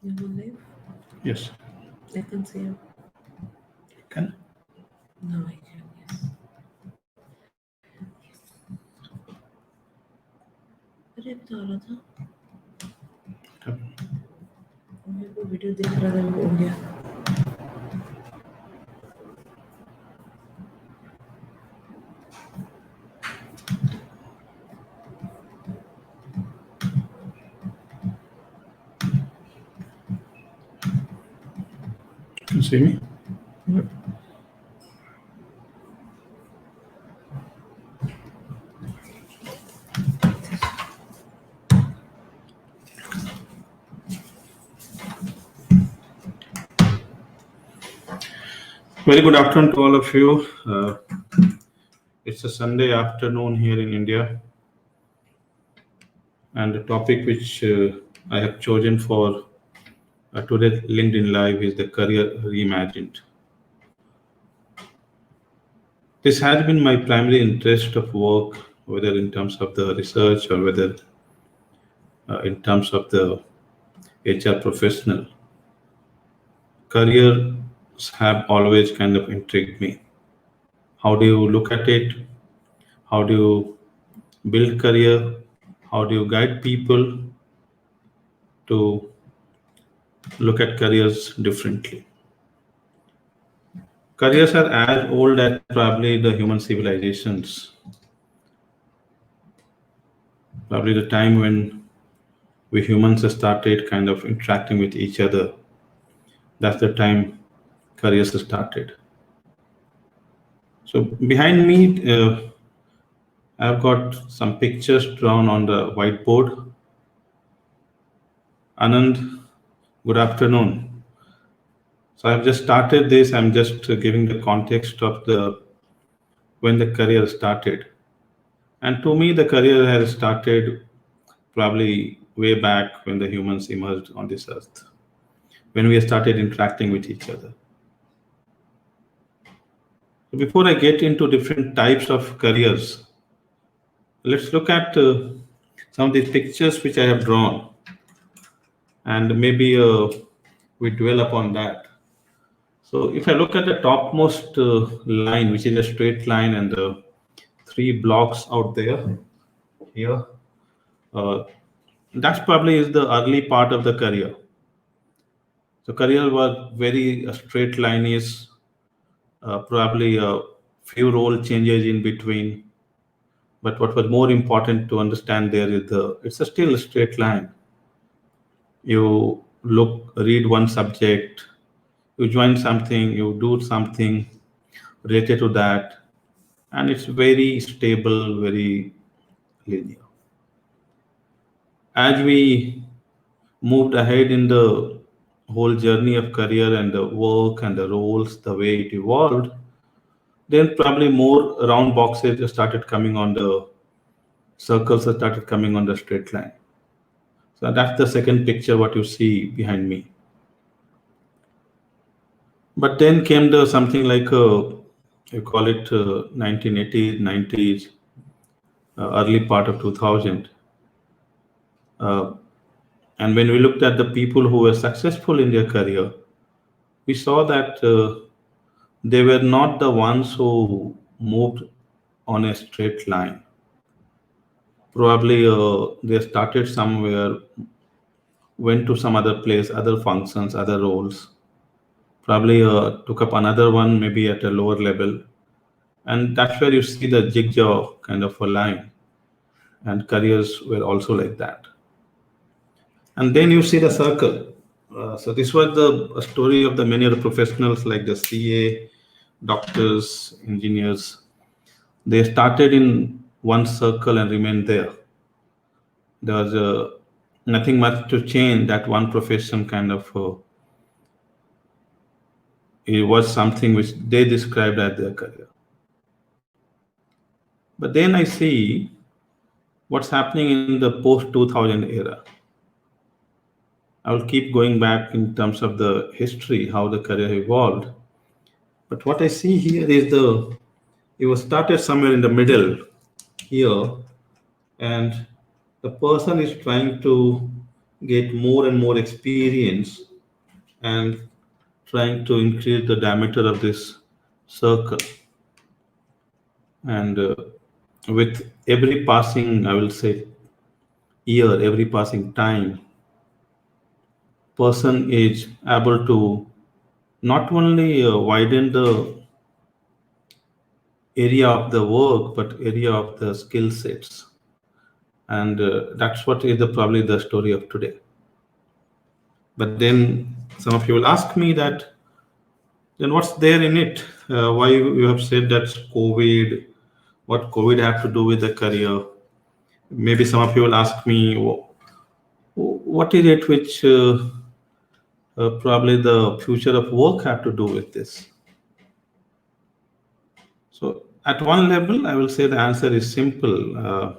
You on live? Yes. I can see you. Can? No, I can, yes. अरे बता रहा था मेरे को वीडियो देख रहा था वो हो गया Can you see me? Very good afternoon to all of you. It's a Sunday afternoon here in India, and the topic which I have chosen for today's LinkedIn Live is the career reimagined. This has been my primary interest of work, whether in terms of the research or whether in terms of the HR professional. Careers have always kind of intrigued me. How do you look at it? How do you build career? How do you guide people to look at careers differently? Careers are as old as probably the human civilizations. Probably the time when we humans started kind of interacting with each other. That's the time careers started. So behind me, I've got some pictures drawn on the whiteboard. Anand, good afternoon. So I've just started this. I'm just giving the context of the when the career started. And to me, the career has started probably way back when the humans emerged on this earth, when we started interacting with each other. So before I get into different types of careers, let's look at some of these pictures which I have drawn, and maybe we dwell upon that. So if I look at the topmost line, which is a straight line, and the three blocks out there here, that probably is the early part of the career. So career was very straight line is probably a few role changes in between. But what was more important to understand there is it's a still a straight line. You read one subject, you join something, you do something related to that, and it's very stable, very linear. As we moved ahead in the whole journey of career and the work and the roles, the way it evolved, then probably more round boxes started coming on the circles that started coming on the straight line. So that's the second picture what you see behind me. But then came the something like you call it 1980s, 90s, early part of 2000. And when we looked at the people who were successful in their career, we saw that they were not the ones who moved on a straight line. Probably they started somewhere, went to some other place, other functions, other roles, probably took up another one, maybe at a lower level. And that's where you see the jigsaw kind of a line. And careers were also like that. And then you see the circle. So this was the story of the many other professionals like the CA, doctors, engineers. They started in one circle and remained there. There was nothing much to change. That one profession kind of it was something which they described as their career. But then I see what's happening in the post 2000 era. I will keep going back in terms of the history, how the career evolved. But what I see here is it was started somewhere in the middle here, and the person is trying to get more and more experience and trying to increase the diameter of this circle. And with every passing, I will say, year, every passing time, person is able to not only widen the area of the work, but area of the skill sets. And that's what is probably the story of today. But then some of you will ask me that, then what's there in it? Why you have said that's COVID? What COVID have to do with the career? Maybe some of you will ask me, what is it which probably the future of work have to do with this? So at one level, I will say the answer is simple,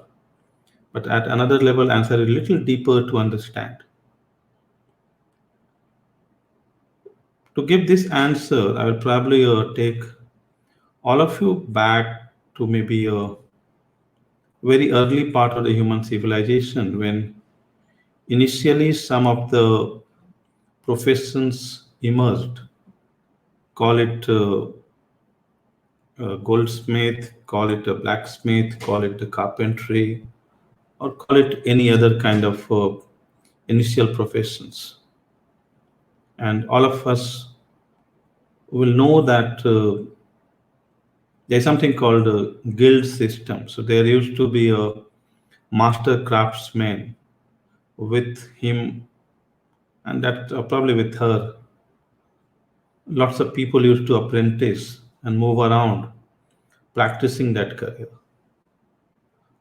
but at another level, answer is a little deeper to understand. To give this answer, I will probably take all of you back to maybe a very early part of the human civilization when initially some of the professions emerged. Call it a goldsmith, call it a blacksmith, call it a carpentry, or call it any other kind of initial professions. And all of us will know that there's something called a guild system. So there used to be a master craftsman with him, and that probably with her. Lots of people used to apprentice and move around practicing that career.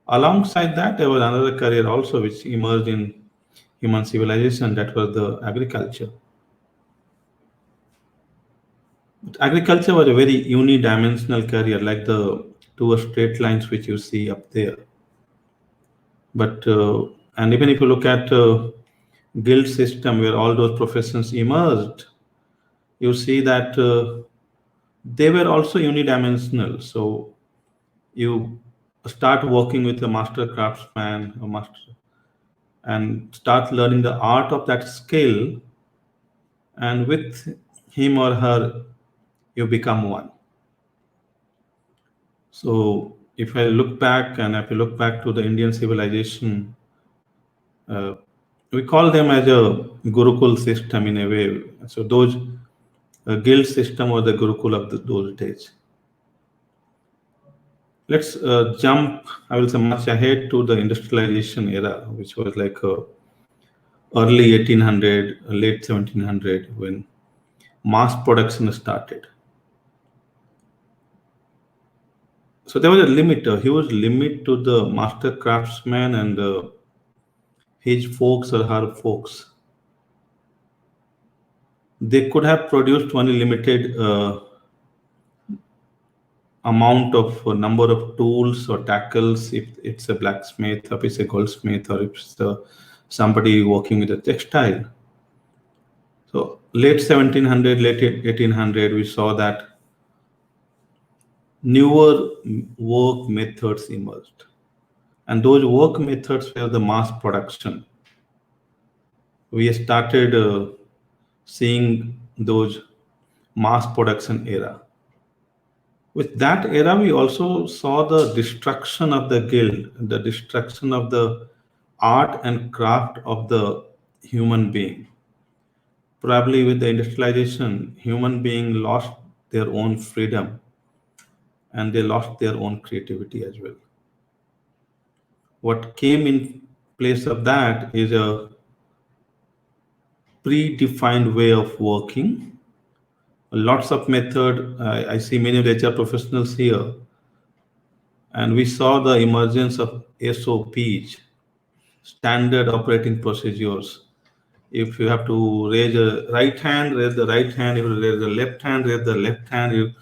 Alongside that, there was another career also which emerged in human civilization, that was the agriculture. But agriculture was a very unidimensional career, like the two straight lines which you see up there. But and even if you look at guild system where all those professions emerged, you see that they were also unidimensional. So you start working with a master craftsman, a master, and start learning the art of that skill, and with him or her, you become one. So if I look back, and if you look back to the Indian civilization, uh, we call them as a Gurukul system in a way. So those guild system or the Gurukul of those days. Let's jump, I will say, much ahead to the industrialization era, which was like early 1800, late 1700, when mass production started. So there was a limit, a huge limit to the master craftsman and his folks or her folks. They could have produced only limited amount of number of tools or tackles if it's a blacksmith, if it's a goldsmith, or if it's somebody working with a textile. So late 1700, late 1800, we saw that newer work methods emerged. And those work methods were the mass production. We started seeing those mass production era. With that era, we also saw the destruction of the guild, the destruction of the art and craft of the human being. Probably with the industrialization, human being lost their own freedom and they lost their own creativity as well. What came in place of that is a predefined way of working. Lots of method. I see many HR professionals here, and we saw the emergence of SOPs, standard operating procedures. If you have to raise a right hand, raise the right hand. If you raise the left hand, raise the left hand. You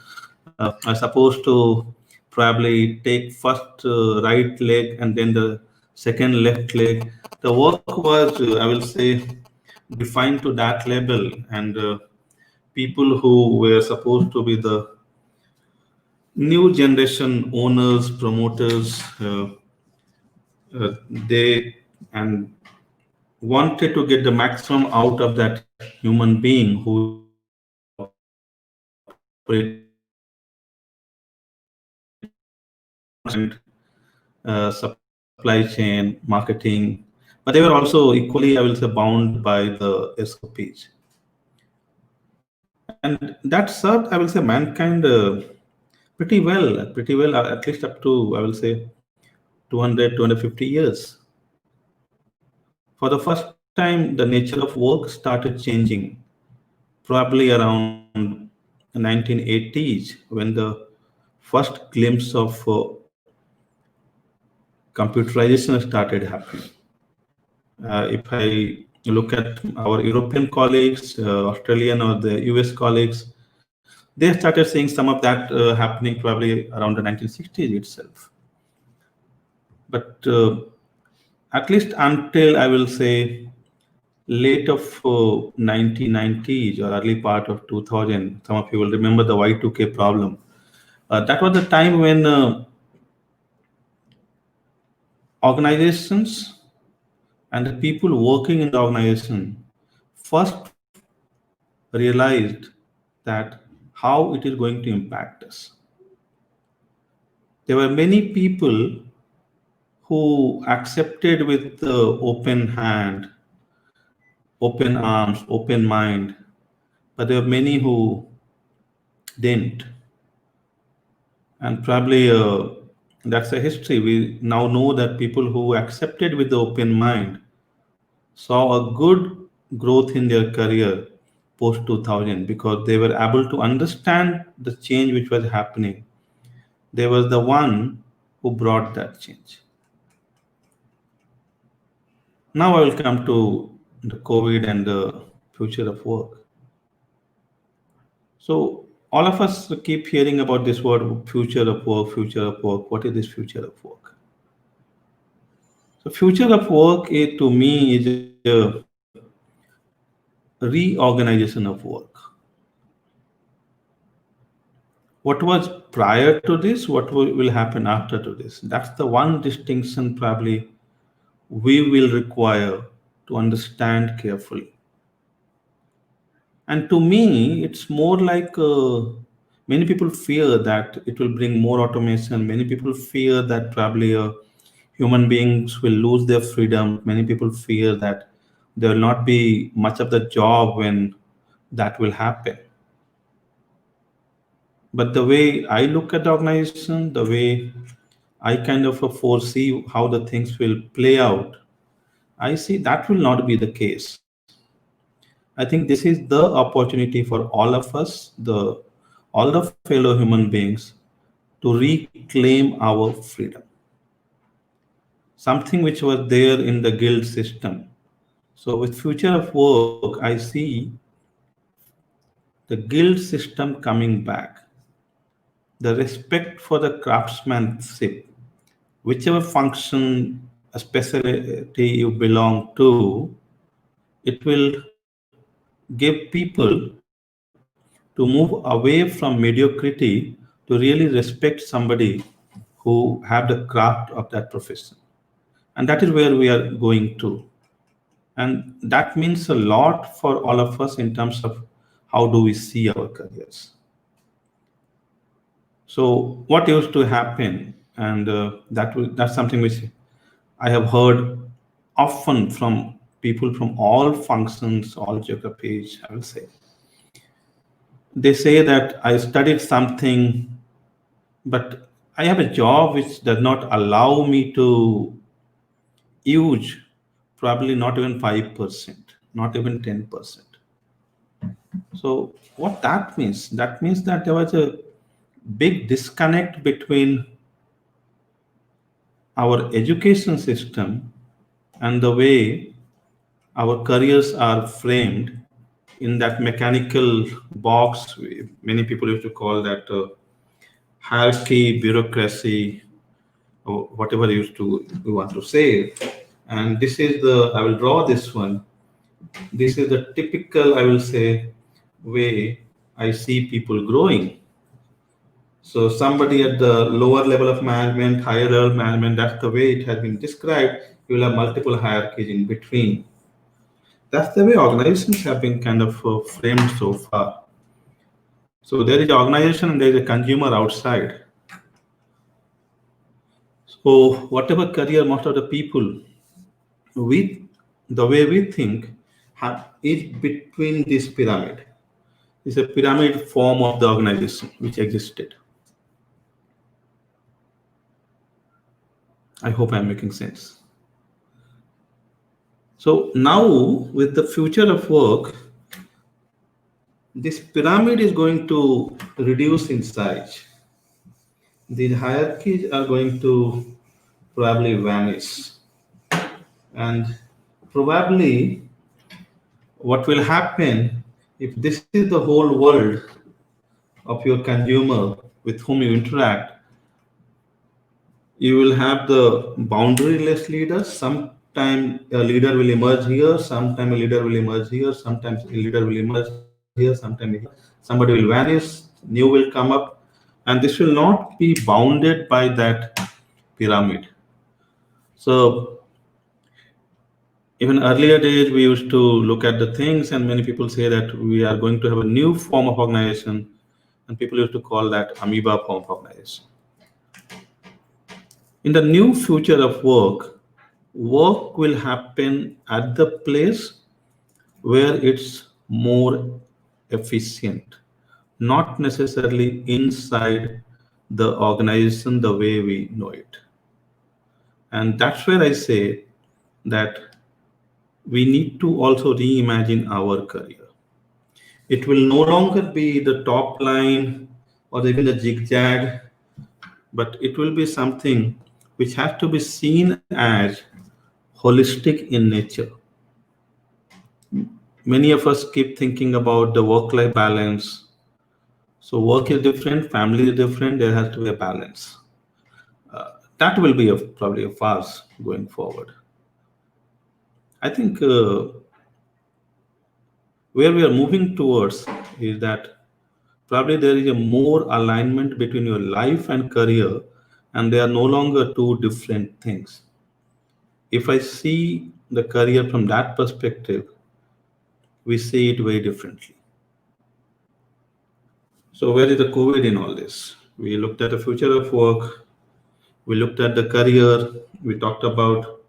are supposed to probably take first right leg and then the second left leg. The work was, I will say, defined to that level, and people who were supposed to be the new generation owners, promoters, they and wanted to get the maximum out of that human being who is operating supply chain, marketing, but they were also equally, I will say, bound by the SOPs. And that served, I will say, mankind pretty well, at least up to, I will say, 200, 250 years. For the first time, the nature of work started changing, probably around 1980s, when the first glimpse of computerization started happening. If I look at our European colleagues, Australian or the US colleagues, they started seeing some of that happening probably around the 1960s itself. But at least until, I will say, late of 1990s or early part of 2000, some of you will remember the Y2K problem. That was the time when organizations and the people working in the organization first realized that how it is going to impact us. There were many people who accepted with open hand, open arms, open mind, but there were many who didn't. And probably that's a history. We now know that people who accepted with the open mind saw a good growth in their career post 2000 because they were able to understand the change which was happening. They were the one who brought that change. Now I will come to the COVID and the future of work. So all of us keep hearing about this word future of work, future of work. What is this future of work? So future of work to me is a reorganization of work. What was prior to this, what will happen after to this? That's the one distinction probably we will require to understand carefully. And to me, it's more like many people fear that it will bring more automation. Many people fear that probably human beings will lose their freedom. Many people fear that there will not be much of the job when that will happen. But the way I look at the organization, the way I kind of foresee how the things will play out, I see that will not be the case. I think this is the opportunity for all of us, all the fellow human beings, to reclaim our freedom. Something which was there in the guild system. So with future of work, I see the guild system coming back. The respect for the craftsmanship, whichever function, a specialty you belong to, it will give people to move away from mediocrity to really respect somebody who have the craft of that profession. And that is where we are going to. And that means a lot for all of us in terms of how do we see our careers. So what used to happen, and that's something which I have heard often from people from all functions, all geographies, I will say. They say that I studied something, but I have a job which does not allow me to use probably not even 5%, not even 10%. So what that means? That means that there was a big disconnect between our education system and the way our careers are framed in that mechanical box. Many people used to call that hierarchy, bureaucracy, or whatever you want to say. And this is I will draw this one. This is the typical, I will say, way I see people growing. So somebody at the lower level of management, higher level management, that's the way it has been described. You will have multiple hierarchies in between. That's the way organizations have been kind of framed so far. So there is an organization and there is a consumer outside. So whatever career most of the people, we the way we think is between this pyramid. It's a pyramid form of the organization which existed. I hope I'm making sense. So now with the future of work, this pyramid is going to reduce in size. The hierarchies are going to probably vanish. And probably what will happen if this is the whole world of your consumer with whom you interact, you will have the boundaryless leaders. Sometime a leader will emerge here, sometime a leader will emerge here, sometimes a leader will emerge here, sometime here. Somebody will vanish, new will come up, and this will not be bounded by that pyramid. So even earlier days, we used to look at the things, and many people say that we are going to have a new form of organization, and people used to call that amoeba form of organization. In the new future of work, work will happen at the place where it's more efficient, not necessarily inside the organization the way we know it. And that's where I say that we need to also reimagine our career. It will no longer be the top line or even the zigzag, but it will be something which has to be seen as holistic in nature. Many of us keep thinking about the work-life balance. So work is different, family is different, there has to be a balance. That will be probably a farce going forward. I think where we are moving towards is that probably there is a more alignment between your life and career, and they are no longer two different things. If I see the career from that perspective, we see it very differently. So where is the COVID in all this? We looked at the future of work, we looked at the career, we talked about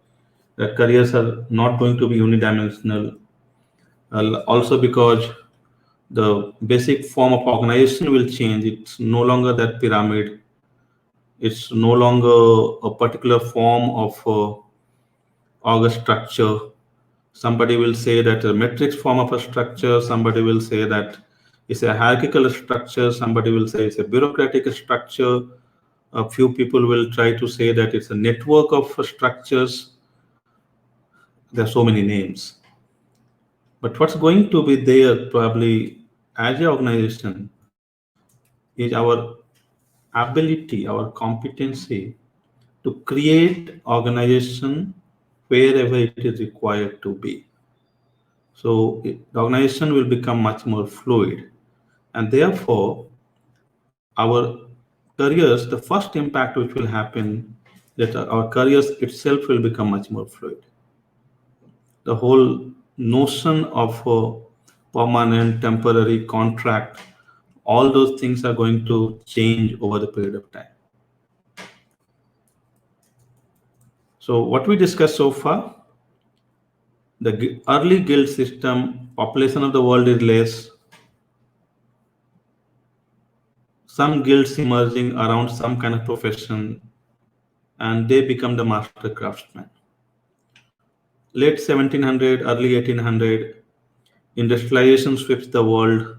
that careers are not going to be unidimensional, also because the basic form of organization will change. It's no longer that pyramid. It's no longer a particular form of org structure. Somebody will say that a matrix form of a structure. Somebody will say that it's a hierarchical structure. Somebody will say it's a bureaucratic structure. A few people will try to say that it's a network of structures. There are so many names. But what's going to be there probably as an organization is our ability, our competency to create organization wherever it is required to be. So the organization will become much more fluid, and therefore our careers, the first impact which will happen, that our careers itself will become much more fluid. The whole notion of permanent, temporary, contract, all those things are going to change over the period of time. So what we discussed so far, the early guild system, population of the world is less, some guilds emerging around some kind of profession, and they become the master craftsmen. Late 1700, early 1800, industrialization sweeps the world,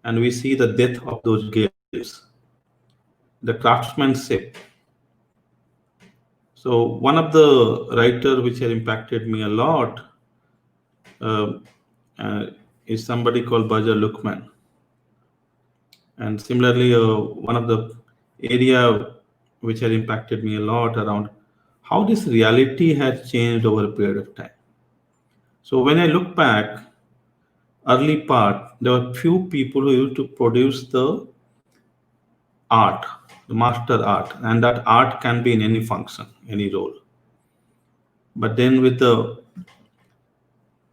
and we see the death of those guilds, the craftsmanship. So one of the writers which has impacted me a lot is somebody called Bajor Lukman. And similarly, one of the area which has impacted me a lot around how this reality has changed over a period of time. So when I look back, early part, there were few people who used to produce the art, the master art, and that art can be in any function, any role. But then with the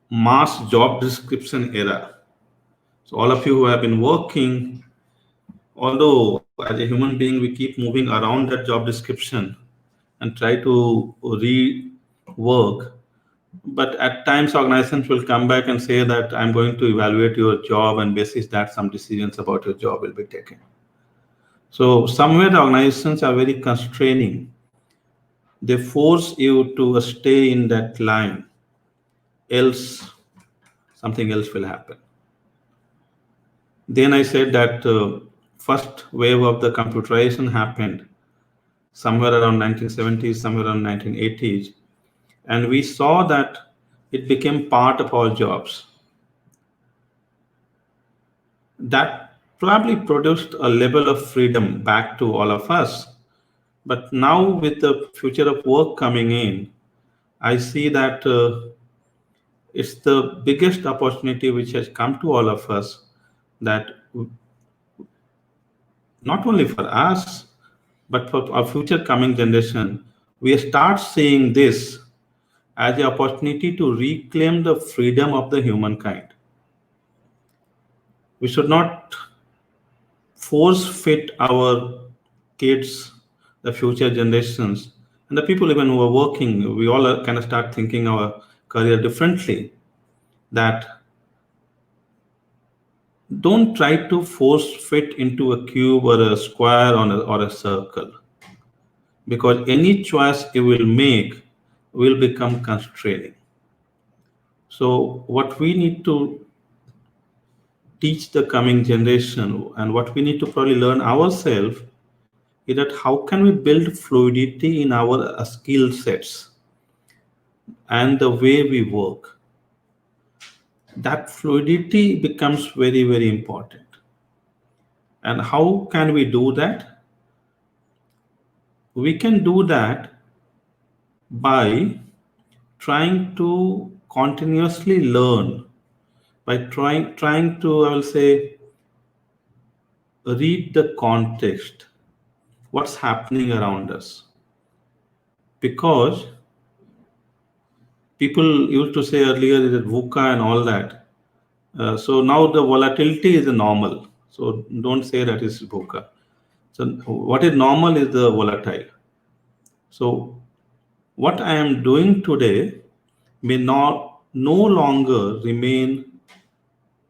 mass job description era. So all of you who have been working, although as a human being we keep moving around that job description and try to rework, but at times organizations will come back and say that I'm going to evaluate your job, and basis that some decisions about your job will be taken. So somewhere the organizations are very constraining. They force you to stay in that line, else something else will happen. Then I said that first wave of the computerization happened somewhere around 1970s, somewhere around 1980s, and we saw that it became part of our jobs. That probably produced a level of freedom back to all of us. But now, with the future of work coming in, I see that it's the biggest opportunity which has come to all of us, that not only for us, but for our future coming generation, we start seeing this as the opportunity to reclaim the freedom of the humankind. We should not force fit our kids, the future generations, and the people even who are working. We all kind of start thinking our career differently. That don't try to force fit into a cube or a square or a circle, because any choice you will make will become constraining. So what we need to teach the coming generation, and what we need to probably learn ourselves, is that how can we build fluidity in our skill sets and the way we work. That fluidity becomes very, very important. And how can we do that? We can do that by trying to continuously learn, by trying to, I will say, read the context, what's happening around us. Because people used to say earlier that VUCA and all that. So now the volatility is normal. So don't say that is VUCA. So what is normal is the volatile. So what I am doing today may not no longer remain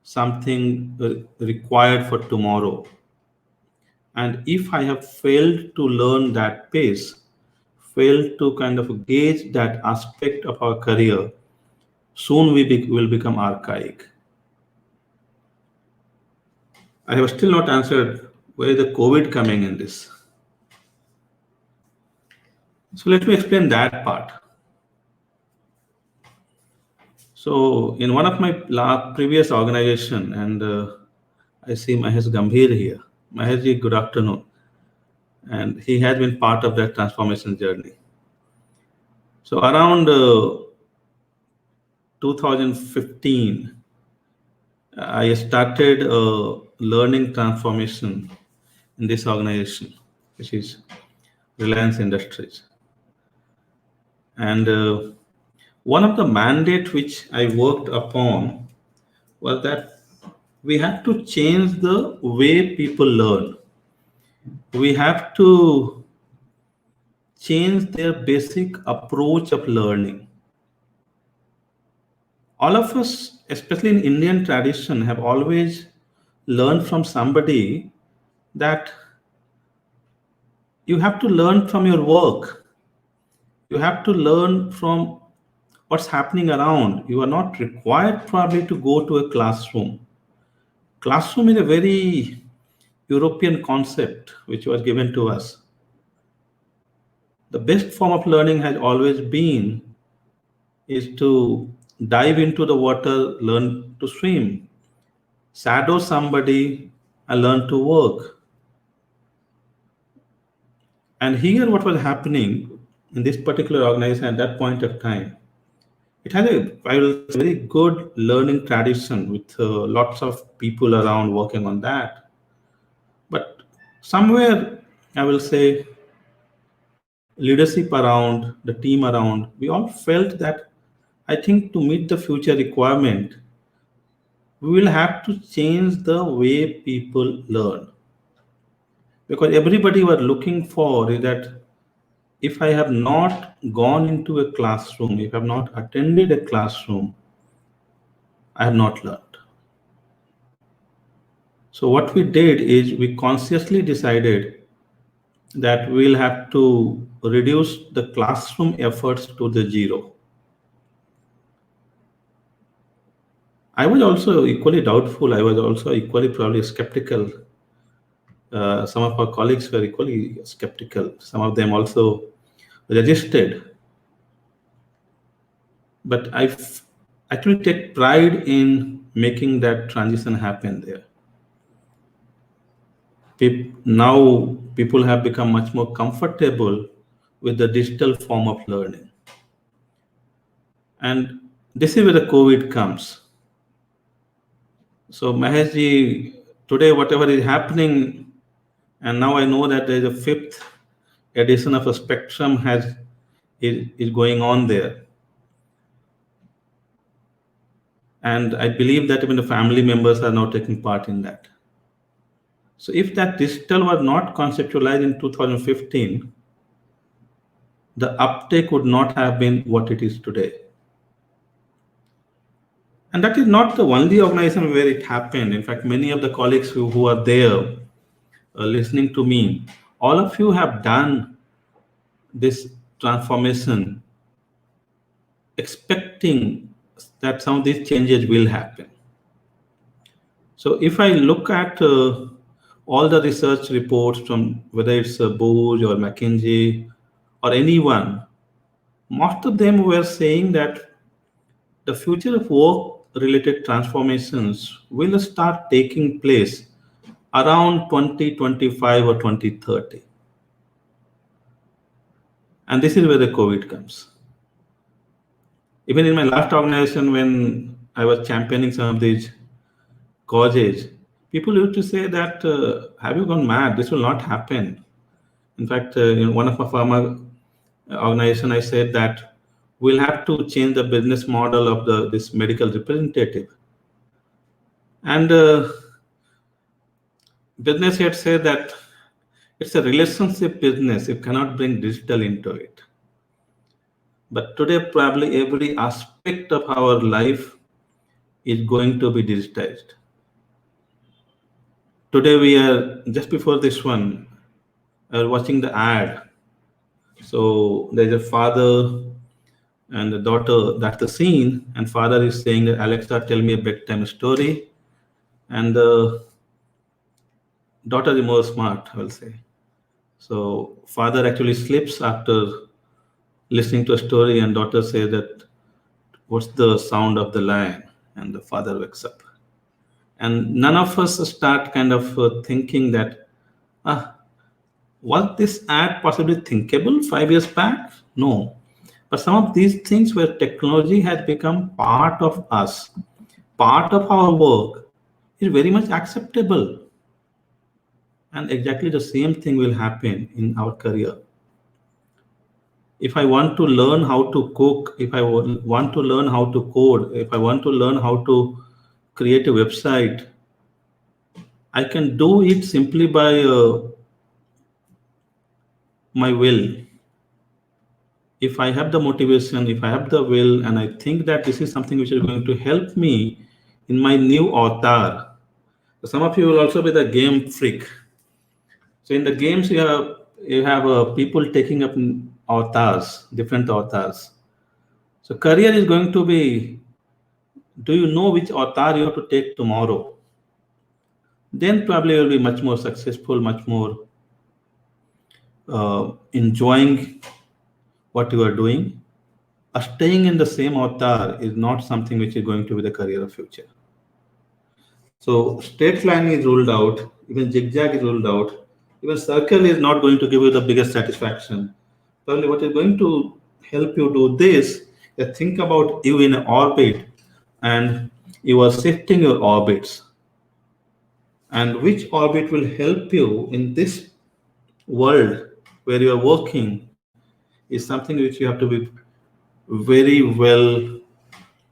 something required for tomorrow. And if I have failed to learn that pace, failed to kind of gauge that aspect of our career, soon we will become archaic. I have still not answered where is the COVID coming in this. So let me explain that part. So in one of my previous organization, and I see Mahesh Gambhir here. Maheshji, good afternoon. And he has been part of that transformation journey. So around 2015, I started learning transformation in this organization, which is Reliance Industries. And one of the mandate which I worked upon was that we have to change the way people learn. We have to change their basic approach of learning. All of us, especially in Indian tradition, have always learned from somebody that you have to learn from your work. You have to learn from what's happening around. You are not required probably to go to a classroom. Classroom is a very European concept which was given to us. The best form of learning has always been is to dive into the water, learn to swim, shadow somebody, and learn to work. And here, what was happening in this particular organization at that point of time, it had a, I will say, very good learning tradition with lots of people around working on that. But somewhere, I will say, leadership around, the team around, we all felt that I think to meet the future requirement, we will have to change the way people learn. Because everybody was looking for is that if I have not gone into a classroom, if I have not attended a classroom, I have not learned. So what we did is we consciously decided that we'll have to reduce the classroom efforts to the zero. I was also equally doubtful. I was also equally probably skeptical. Some of our colleagues were equally skeptical. Some of them also resisted. But actually take pride in making that transition happen there. Now people have become much more comfortable with the digital form of learning. And this is where the COVID comes. So Maheshji, today whatever is happening, and now I know that there is a fifth edition of a Spectrum is going on there. And I believe that even the family members are now taking part in that. So if that digital was not conceptualized in 2015, the uptake would not have been what it is today. And that is not the only organization where it happened. In fact, many of the colleagues who are there listening to me, all of you have done this transformation expecting that some of these changes will happen. So if I look at all the research reports from whether it's Booz or McKinsey or anyone, most of them were saying that the future of work related transformations will start taking place around 2025 or 2030. And this is where the COVID comes. Even in my last organization, when I was championing some of these causes, people used to say that, have you gone mad? This will not happen. In fact, in one of my former organization, I said that we'll have to change the business model of this medical representative. And business head said that it's a relationship business. You cannot bring digital into it. But today, probably every aspect of our life is going to be digitized. Today, we are, just before this one, watching the ad. So there's a father and the daughter, that's the scene, and father is saying that, Alexa, tell me a bedtime story. And the daughter is more smart, I will say. So father actually sleeps after listening to a story, and daughter says that, what's the sound of the lion? And the father wakes up. And none of us start kind of thinking that, was this ad possibly thinkable 5 years back? No. But some of these things where technology has become part of us, part of our work, is very much acceptable. And exactly the same thing will happen in our career. If I want to learn how to cook, if I want to learn how to code, if I want to learn how to create a website, I can do it simply by my will. If I have the motivation, if I have the will, and I think that this is something which is going to help me in my new avatar. Some of you will also be the game freak. So in the games, you have people taking up avatars, different avatars. So career is going to be, do you know which avatar you have to take tomorrow? Then probably you'll be much more successful, much more enjoying what you are doing. Staying in the same avatar is not something which is going to be the career of future. So straight line is ruled out, even zigzag is ruled out, even circle is not going to give you the biggest satisfaction. Probably what is going to help you do this is think about you in an orbit and you are shifting your orbits. And which orbit will help you in this world where you are working is something which you have to be very well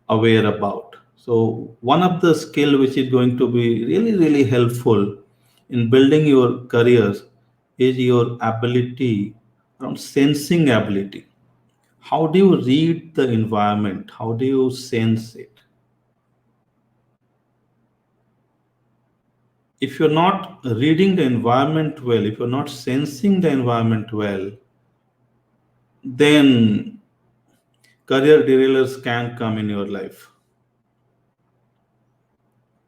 aware about. So one of the skill which is going to be really, really helpful in building your careers is your ability around sensing ability. How do you read the environment? How do you sense it? If you're not reading the environment well, if you're not sensing the environment well, then career derailers can come in your life.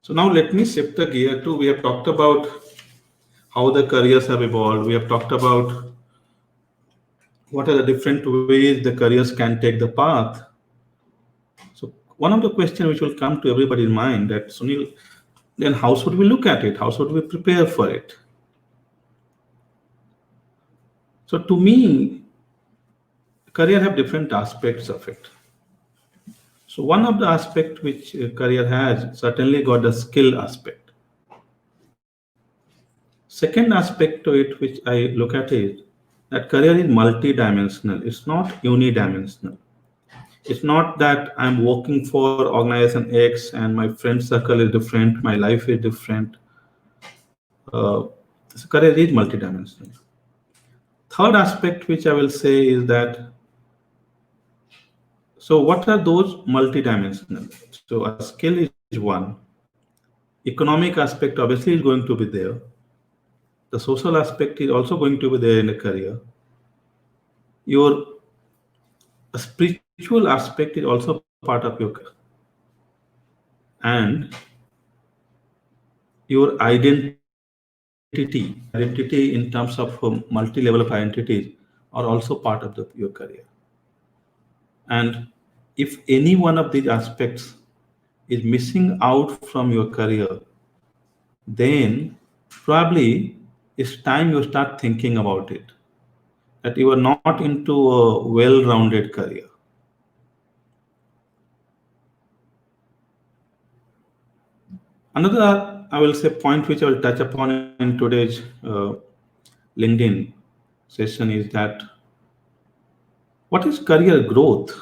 So now let me shift the gear to, we have talked about how the careers have evolved. We have talked about what are the different ways the careers can take the path. So one of the questions which will come to everybody's mind that, Sunil, then how should we look at it? How should we prepare for it? So to me, career have different aspects of it. So one of the aspect which career has certainly got the skill aspect. Second aspect to it which I look at is that career is multi-dimensional. It's not unidimensional. It's not that I'm working for organization X and my friend circle is different, my life is different. So career is multi-dimensional. Third aspect which I will say is that, so what are those multi-dimensional? So a skill is one. Economic aspect obviously is going to be there. The social aspect is also going to be there in a career. Your spiritual aspect is also part of your career. And your identity in terms of multi-level of identities are also part of your career. And if any one of these aspects is missing out from your career, then probably it's time you start thinking about it, that you are not into a well-rounded career. Another, I will say, point which I will touch upon in today's LinkedIn session is that what is career growth?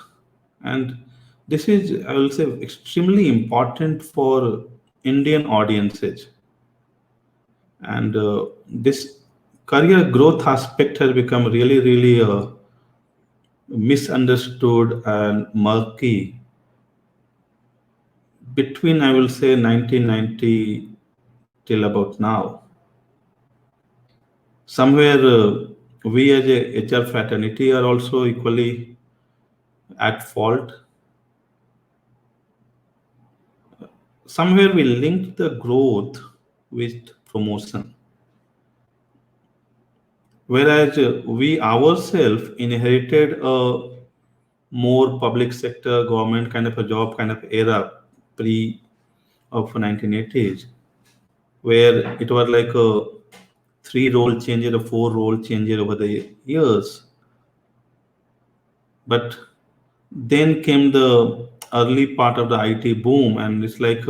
And this is, I will say, extremely important for Indian audiences. And this career growth aspect has become really, really misunderstood and murky between, I will say, 1990 till about now. Somewhere we as a HR fraternity are also equally at fault. Somewhere we linked the growth with promotion, whereas we ourselves inherited a more public sector government kind of a job kind of era pre of 1980s, where it was like a 3 role changer, a 4 role changer over the years. But then came the early part of the IT boom, and it's like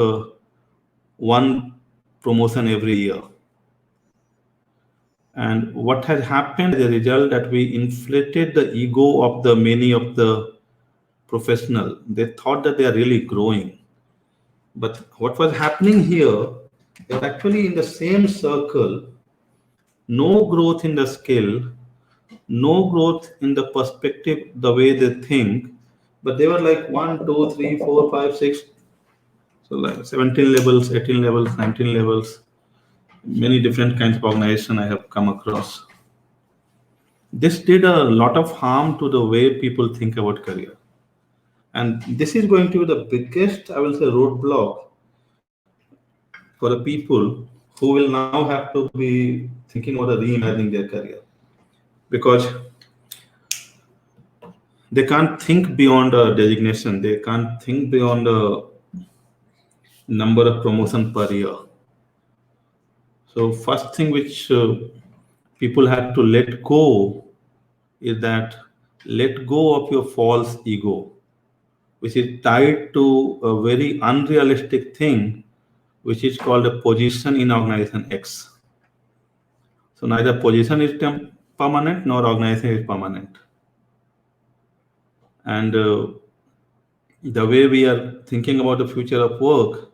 one promotion every year. And what has happened as a result that we inflated the ego of the many of the professional. They thought that they are really growing. But what was happening here is actually in the same circle, no growth in the skill, no growth in the perspective, the way they think, but they were like 1, 2, 3, 4, 5, 6, so like 17 levels, 18 levels, 19 levels, many different kinds of organization I have come across. This did a lot of harm to the way people think about career. And this is going to be the biggest, I will say, roadblock for the people who will now have to be thinking about reimagining their career. Because they can't think beyond a designation, they can't think beyond a number of promotion per year. So first thing which people have to let go is that let go of your false ego, which is tied to a very unrealistic thing, which is called a position in organization X. So neither position is permanent nor organization is permanent. And the way we are thinking about the future of work,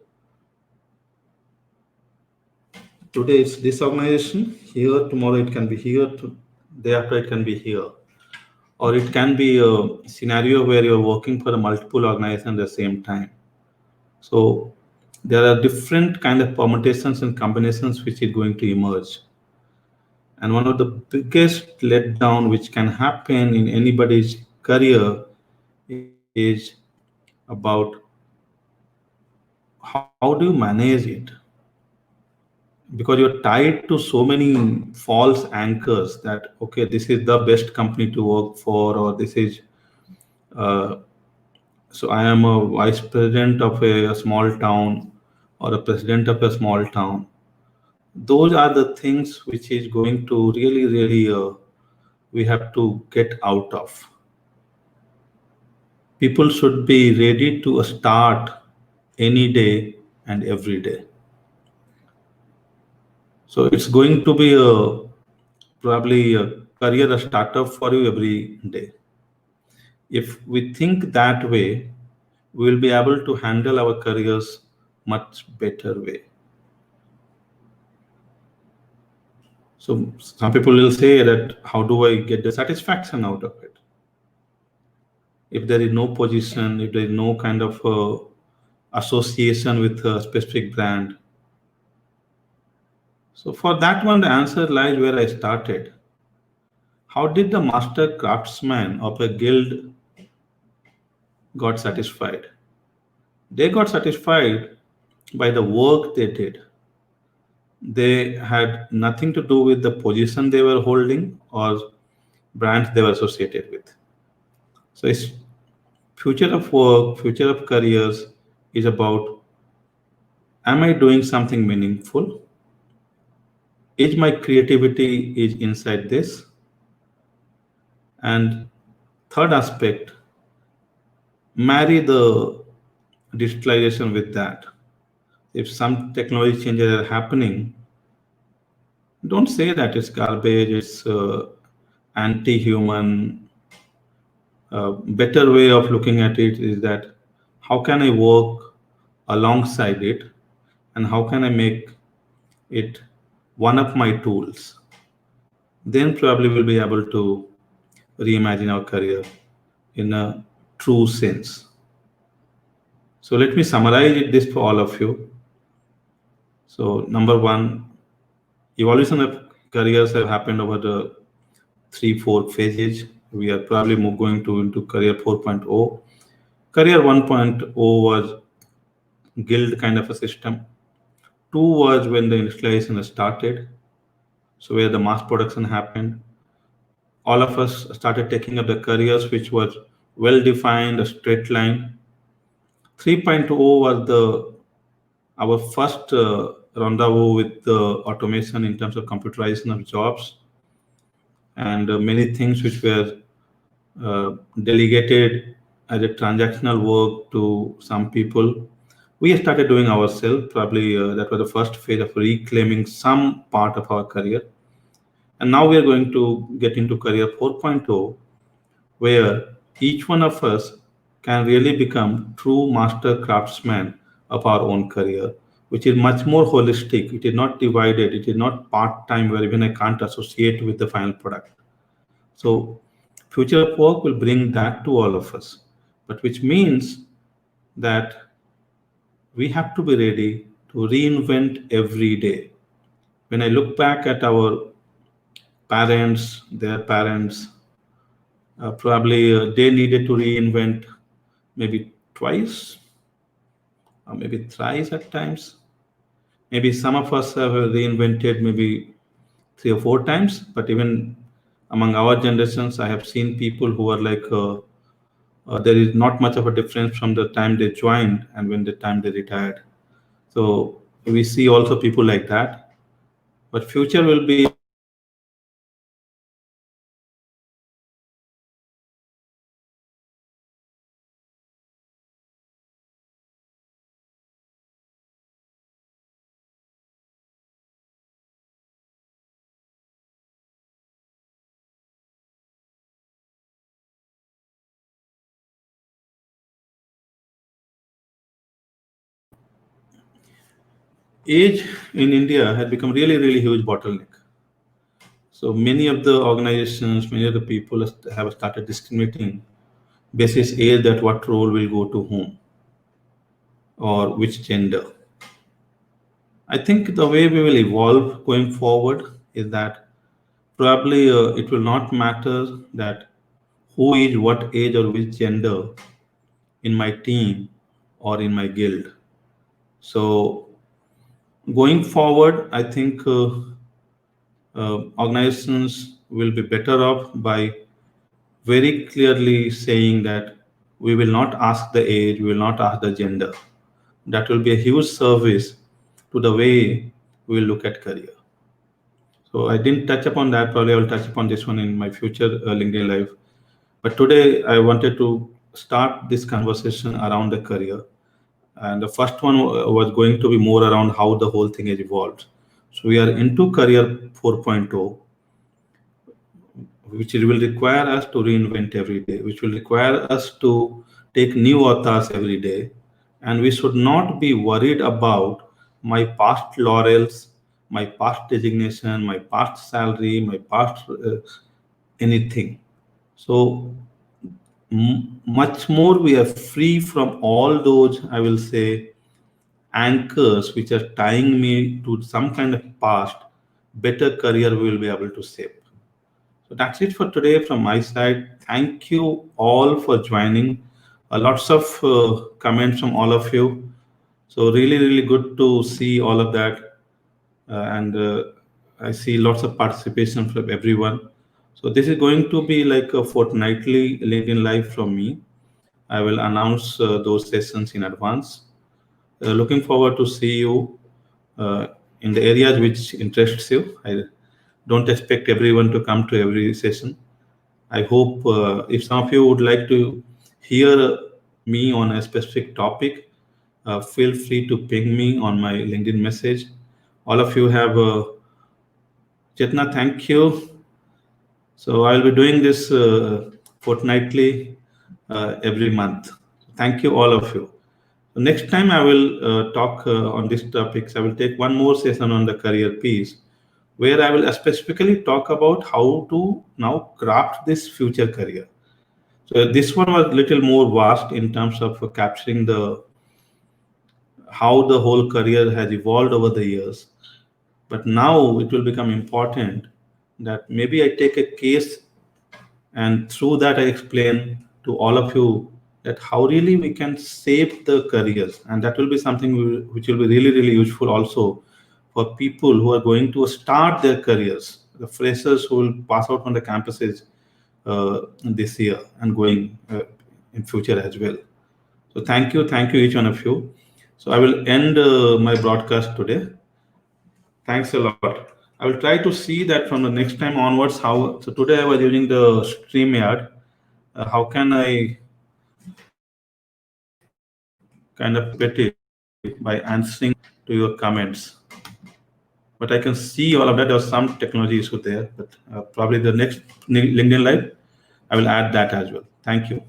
today it's this organization here, tomorrow it can be here, day after it can be here. Or it can be a scenario where you're working for a multiple organization at the same time. So there are different kind of permutations and combinations which is going to emerge. And one of the biggest letdown which can happen in anybody's career is about how do you manage it? Because you're tied to so many false anchors that, okay, this is the best company to work for, or this is, uh, so I am a vice president of a small town or a president of a small town. Those are the things which is going to really, we have to get out of. People should be ready to start any day and every day. So it's going to be probably a career a startup for you every day. If we think that way, we will be able to handle our careers much better way. So some people will say that how do I get the satisfaction out of it? If there is no position, if there is no kind of association with a specific brand. So for that one, the answer lies where I started. How did the master craftsman of a guild got satisfied? They got satisfied by the work they did. They had nothing to do with the position they were holding or brands they were associated with. So it's future of work, future of careers is about, am I doing something meaningful? Is my creativity is inside this? And third aspect, marry the digitalization with that. If some technology changes are happening, don't say that it's garbage, it's anti-human. Better way of looking at it is that how can I work alongside it, and how can I make it one of my tools? Then probably we'll be able to reimagine our career in a true sense. So let me summarize this for all of you. So number one, evolution of careers have happened over the 3-4 phases. We are probably going to into career 4.0. Career 1.0 was guild kind of a system. 2 was when the industrialization started, so where the mass production happened. All of us started taking up the careers which was well defined, a straight line. 3.0 was the our first rendezvous with the automation in terms of computerization of jobs, and many things which were delegated as a transactional work to some people. We started doing ourselves. Probably that was the first phase of reclaiming some part of our career. And now we are going to get into career 4.0, where each one of us can really become true master craftsman of our own career, which is much more holistic. It is not divided. It is not part-time where even I can't associate with the final product. So future of work will bring that to all of us, but which means that we have to be ready to reinvent every day. When I look back at our parents, their parents, probably they needed to reinvent maybe twice or maybe thrice at times. Maybe some of us have reinvented maybe 3 or 4 times, but even among our generations, I have seen people who are like, there is not much of a difference from the time they joined and when the time they retired. So we see also people like that. But future will be age in India had become really, really huge bottleneck. So many of the organizations, many of the people have started discriminating basis age, that what role will go to whom or which gender. I think the way we will evolve going forward is that probably it will not matter that who is what age or which gender in my team or in my guild. So going forward, I think organizations will be better off by very clearly saying that we will not ask the age, we will not ask the gender. That will be a huge service to the way we will look at career. So I didn't touch upon that. Probably I will touch upon this one in my future LinkedIn Live. But today I wanted to start this conversation around the career. And the first one was going to be more around how the whole thing has evolved. So we are into career 4.0, which will require us to reinvent every day, which will require us to take new authors every day. And we should not be worried about my past laurels, my past designation, my past salary, my past anything. So much more we are free from all those, I will say, anchors which are tying me to some kind of past. Better career we will be able to shape. So that's it for today from my side. Thank you all for joining. Lots of comments from all of you. So really, really good to see all of that. And I see lots of participation from everyone. So this is going to be like a fortnightly LinkedIn Live from me. I will announce those sessions in advance. Looking forward to see you in the areas which interests you. I don't expect everyone to come to every session. I hope if some of you would like to hear me on a specific topic, feel free to ping me on my LinkedIn message. All of you have Chetna, thank you. So I'll be doing this fortnightly every month. Thank you, all of you. Next time I will talk on these topics. I will take one more session on the career piece, where I will specifically talk about how to now craft this future career. So this one was a little more vast in terms of capturing the how the whole career has evolved over the years. But now it will become important that maybe I take a case, and through that I explain to all of you that how really we can shape the careers, and that will be something which will be really, really useful also for people who are going to start their careers, the freshers who will pass out on the campuses this year and going in future as well. So thank you each one of you. So I will end my broadcast today. Thanks a lot. I will try to see that from the next time onwards how. So today I was using the StreamYard. How can I kind of get it by answering to your comments? But I can see all of that. There was some technology issue there, but probably the next LinkedIn Live, I will add that as well. Thank you.